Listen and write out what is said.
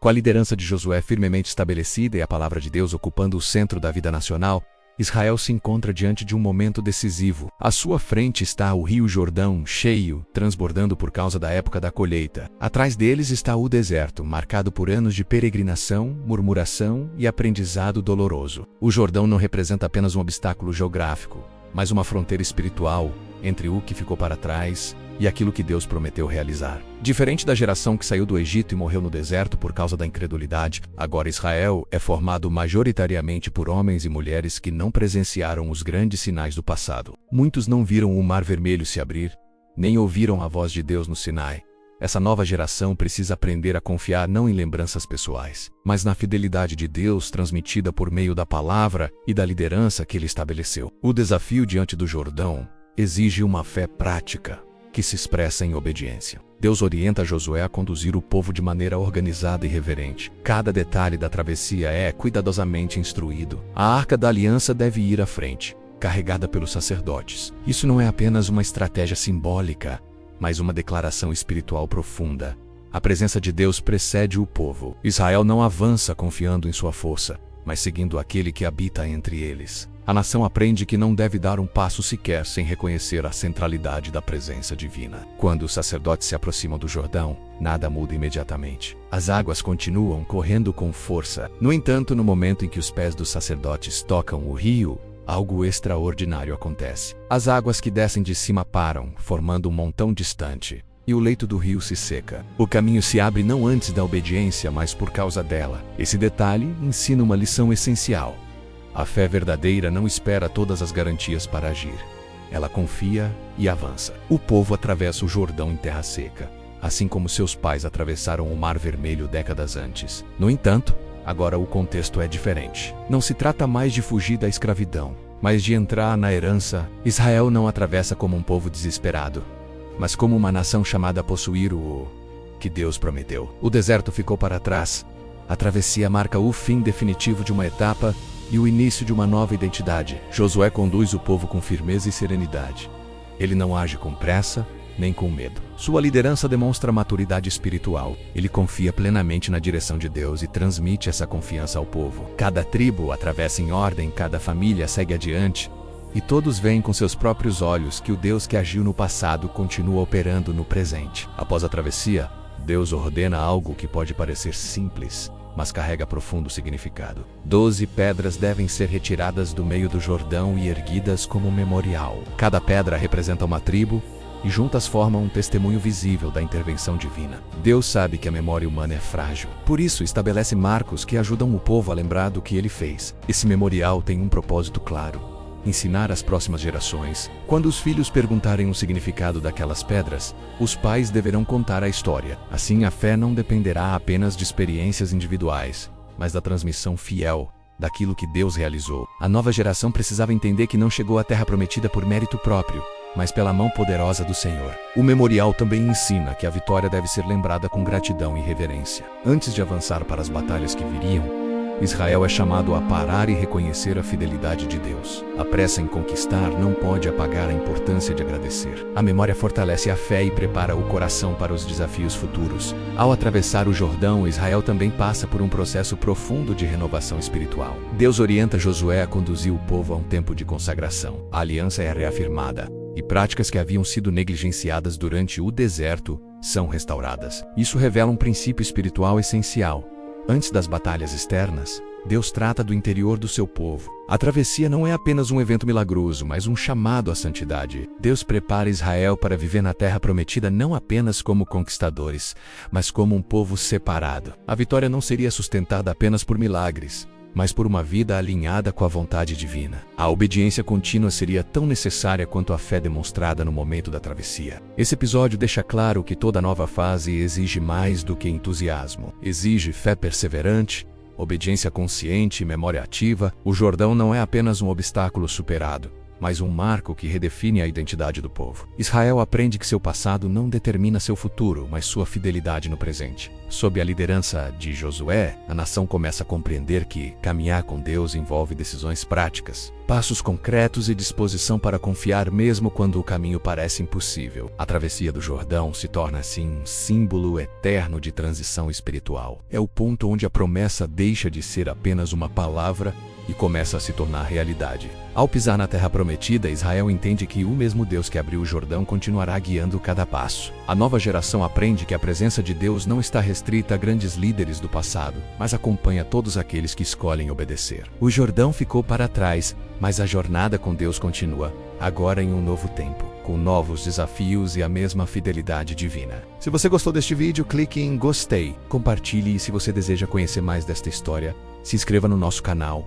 Com a liderança de Josué firmemente estabelecida e a palavra de Deus ocupando o centro da vida nacional, Israel se encontra diante de um momento decisivo. À sua frente está o rio Jordão, cheio, transbordando por causa da época da colheita. Atrás deles está o deserto, marcado por anos de peregrinação, murmuração e aprendizado doloroso. O Jordão não representa apenas um obstáculo geográfico, mas uma fronteira espiritual entre o que ficou para trás e aquilo que Deus prometeu realizar. Diferente da geração que saiu do Egito e morreu no deserto por causa da incredulidade, agora Israel é formado majoritariamente por homens e mulheres que não presenciaram os grandes sinais do passado. Muitos não viram o Mar Vermelho se abrir, nem ouviram a voz de Deus no Sinai. Essa nova geração precisa aprender a confiar não em lembranças pessoais, mas na fidelidade de Deus transmitida por meio da palavra e da liderança que Ele estabeleceu. O desafio diante do Jordão exige uma fé prática, que se expressa em obediência. Deus orienta Josué a conduzir o povo de maneira organizada e reverente. Cada detalhe da travessia é cuidadosamente instruído. A Arca da Aliança deve ir à frente, carregada pelos sacerdotes. Isso não é apenas uma estratégia simbólica, mas uma declaração espiritual profunda. A presença de Deus precede o povo. Israel não avança confiando em sua força, mas seguindo aquele que habita entre eles. A nação aprende que não deve dar um passo sequer sem reconhecer a centralidade da presença divina. Quando os sacerdotes se aproximam do Jordão, nada muda imediatamente. As águas continuam correndo com força. No entanto, no momento em que os pés dos sacerdotes tocam o rio, algo extraordinário acontece. As águas que descem de cima param, formando um montão distante, e o leito do rio se seca. O caminho se abre não antes da obediência, mas por causa dela. Esse detalhe ensina uma lição essencial. A fé verdadeira não espera todas as garantias para agir. Ela confia e avança. O povo atravessa o Jordão em terra seca, assim como seus pais atravessaram o Mar Vermelho décadas antes. No entanto, agora o contexto é diferente. Não se trata mais de fugir da escravidão, mas de entrar na herança. Israel não atravessa como um povo desesperado, mas como uma nação chamada a possuir o que Deus prometeu. O deserto ficou para trás. A travessia marca o fim definitivo de uma etapa e o início de uma nova identidade. Josué conduz o povo com firmeza e serenidade. Ele não age com pressa, nem com medo. Sua liderança demonstra maturidade espiritual. Ele confia plenamente na direção de Deus e transmite essa confiança ao povo. Cada tribo atravessa em ordem, cada família segue adiante, e todos veem com seus próprios olhos que o Deus que agiu no passado continua operando no presente. Após a travessia, Deus ordena algo que pode parecer simples, mas carrega profundo significado. 12 pedras devem ser retiradas do meio do Jordão e erguidas como memorial. Cada pedra representa uma tribo, e juntas formam um testemunho visível da intervenção divina. Deus sabe que a memória humana é frágil. Por isso, estabelece marcos que ajudam o povo a lembrar do que ele fez. Esse memorial tem um propósito claro: ensinar às próximas gerações. Quando os filhos perguntarem o significado daquelas pedras, os pais deverão contar a história. Assim, a fé não dependerá apenas de experiências individuais, mas da transmissão fiel daquilo que Deus realizou. A nova geração precisava entender que não chegou à terra prometida por mérito próprio, mas pela mão poderosa do Senhor. O memorial também ensina que a vitória deve ser lembrada com gratidão e reverência. Antes de avançar para as batalhas que viriam, Israel é chamado a parar e reconhecer a fidelidade de Deus. A pressa em conquistar não pode apagar a importância de agradecer. A memória fortalece a fé e prepara o coração para os desafios futuros. Ao atravessar o Jordão, Israel também passa por um processo profundo de renovação espiritual. Deus orienta Josué a conduzir o povo a um tempo de consagração. A aliança é reafirmada, e práticas que haviam sido negligenciadas durante o deserto são restauradas. Isso revela um princípio espiritual essencial. Antes das batalhas externas, Deus trata do interior do seu povo. A travessia não é apenas um evento milagroso, mas um chamado à santidade. Deus prepara Israel para viver na terra prometida não apenas como conquistadores, mas como um povo separado. A vitória não seria sustentada apenas por milagres, mas por uma vida alinhada com a vontade divina. A obediência contínua seria tão necessária quanto a fé demonstrada no momento da travessia. Esse episódio deixa claro que toda nova fase exige mais do que entusiasmo. Exige fé perseverante, obediência consciente e memória ativa. O Jordão não é apenas um obstáculo superado, mas um marco que redefine a identidade do povo. Israel aprende que seu passado não determina seu futuro, mas sua fidelidade no presente. Sob a liderança de Josué, a nação começa a compreender que caminhar com Deus envolve decisões práticas. passos concretos e disposição para confiar mesmo quando o caminho parece impossível. A travessia do Jordão se torna assim um símbolo eterno de transição espiritual. É o ponto onde a promessa deixa de ser apenas uma palavra e começa a se tornar realidade. Ao pisar na terra prometida, Israel entende que o mesmo Deus que abriu o Jordão continuará guiando cada passo. A nova geração aprende que a presença de Deus não está restrita a grandes líderes do passado, mas acompanha todos aqueles que escolhem obedecer. O Jordão ficou para trás, mas a jornada com Deus continua, agora em um novo tempo, com novos desafios e a mesma fidelidade divina. Se você gostou deste vídeo, clique em gostei, compartilhe e se você deseja conhecer mais desta história, se inscreva no nosso canal.